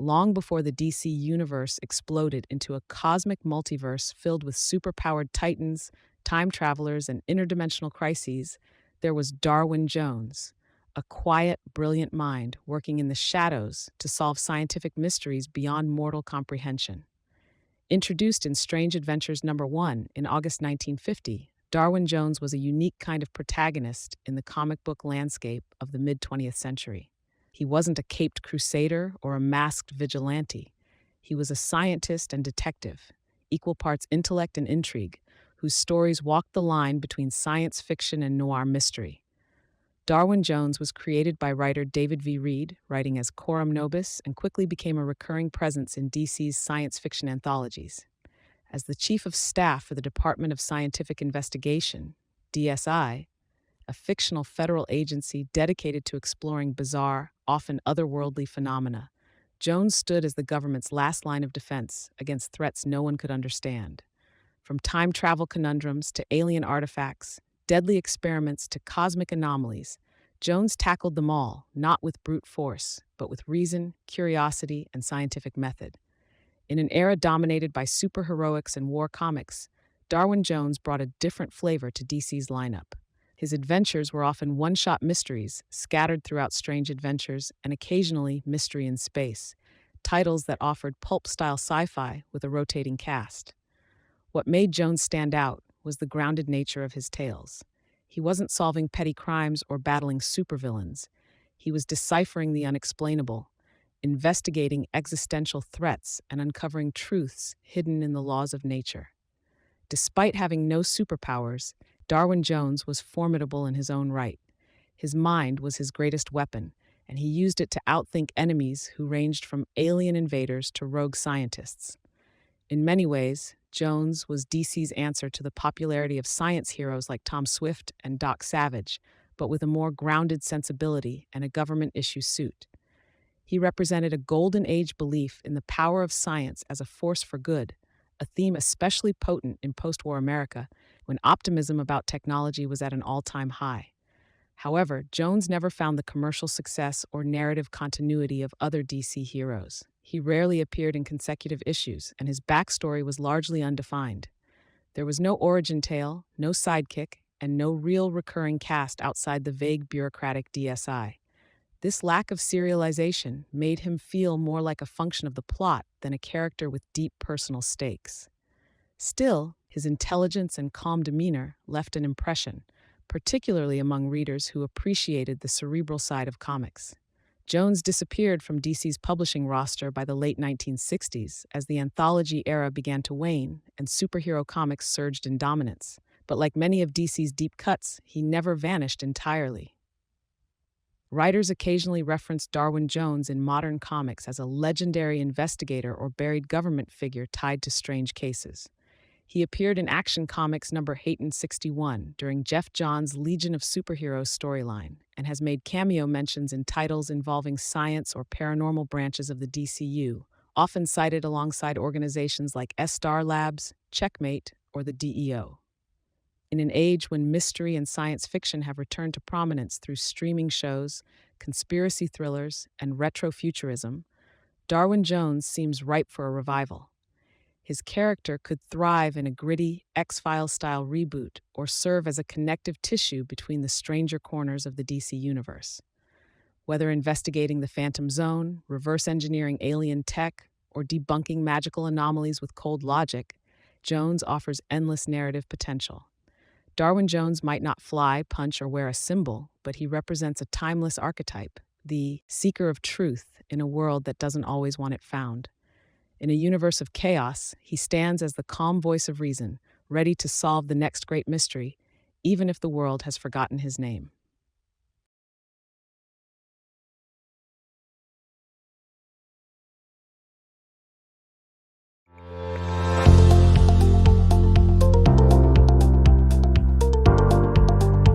long before the DC universe exploded into a cosmic multiverse filled with superpowered titans, time travelers, and interdimensional crises, there was Darwin Jones, a quiet, brilliant mind working in the shadows to solve scientific mysteries beyond mortal comprehension. Introduced in Strange Adventures Number 1 in August 1950, Darwin Jones was a unique kind of protagonist in the comic book landscape of the mid 20th century. He wasn't a caped crusader or a masked vigilante. He was a scientist and detective, equal parts intellect and intrigue, whose stories walked the line between science fiction and noir mystery. Darwin Jones was created by writer David V. Reed, writing as Coram Nobis, and quickly became a recurring presence in DC's science fiction anthologies. As the chief of staff for the Department of Scientific Investigation, DSI, a fictional federal agency dedicated to exploring bizarre, often otherworldly phenomena, Jones stood as the government's last line of defense against threats no one could understand. From time travel conundrums to alien artifacts, deadly experiments to cosmic anomalies, Jones tackled them all, not with brute force, but with reason, curiosity, and scientific method. In an era dominated by superheroics and war comics, Darwin Jones brought a different flavor to DC's lineup. His adventures were often one-shot mysteries, scattered throughout Strange Adventures and occasionally Mystery in Space, titles that offered pulp-style sci-fi with a rotating cast. What made Jones stand out was the grounded nature of his tales. He wasn't solving petty crimes or battling supervillains. He was deciphering the unexplainable, investigating existential threats, and uncovering truths hidden in the laws of nature. Despite having no superpowers, Darwin Jones was formidable in his own right. His mind was his greatest weapon, and he used it to outthink enemies who ranged from alien invaders to rogue scientists. In many ways, Jones was DC's answer to the popularity of science heroes like Tom Swift and Doc Savage, but with a more grounded sensibility and a government-issue suit. He represented a golden age belief in the power of science as a force for good, a theme especially potent in post-war America when optimism about technology was at an all-time high. However, Jones never found the commercial success or narrative continuity of other DC heroes. He rarely appeared in consecutive issues, and his backstory was largely undefined. There was no origin tale, no sidekick, and no real recurring cast outside the vague bureaucratic DSI. This lack of serialization made him feel more like a function of the plot than a character with deep personal stakes. Still, his intelligence and calm demeanor left an impression, particularly among readers who appreciated the cerebral side of comics. Jones disappeared from DC's publishing roster by the late 1960s as the anthology era began to wane and superhero comics surged in dominance. But like many of DC's deep cuts, he never vanished entirely. Writers occasionally reference Darwin Jones in modern comics as a legendary investigator or buried government figure tied to strange cases. He appeared in Action Comics number 861 during Jeff Johns' Legion of Superheroes storyline and has made cameo mentions in titles involving science or paranormal branches of the DCU, often cited alongside organizations like S-Star Labs, Checkmate, or the DEO. In an age when mystery and science fiction have returned to prominence through streaming shows, conspiracy thrillers, and retrofuturism, Darwin Jones seems ripe for a revival. His character could thrive in a gritty, X-Files-style reboot or serve as a connective tissue between the stranger corners of the DC universe. Whether investigating the Phantom Zone, reverse engineering alien tech, or debunking magical anomalies with cold logic, Jones offers endless narrative potential. Darwin Jones might not fly, punch, or wear a symbol, but he represents a timeless archetype, the seeker of truth in a world that doesn't always want it found. In a universe of chaos, he stands as the calm voice of reason, ready to solve the next great mystery, even if the world has forgotten his name.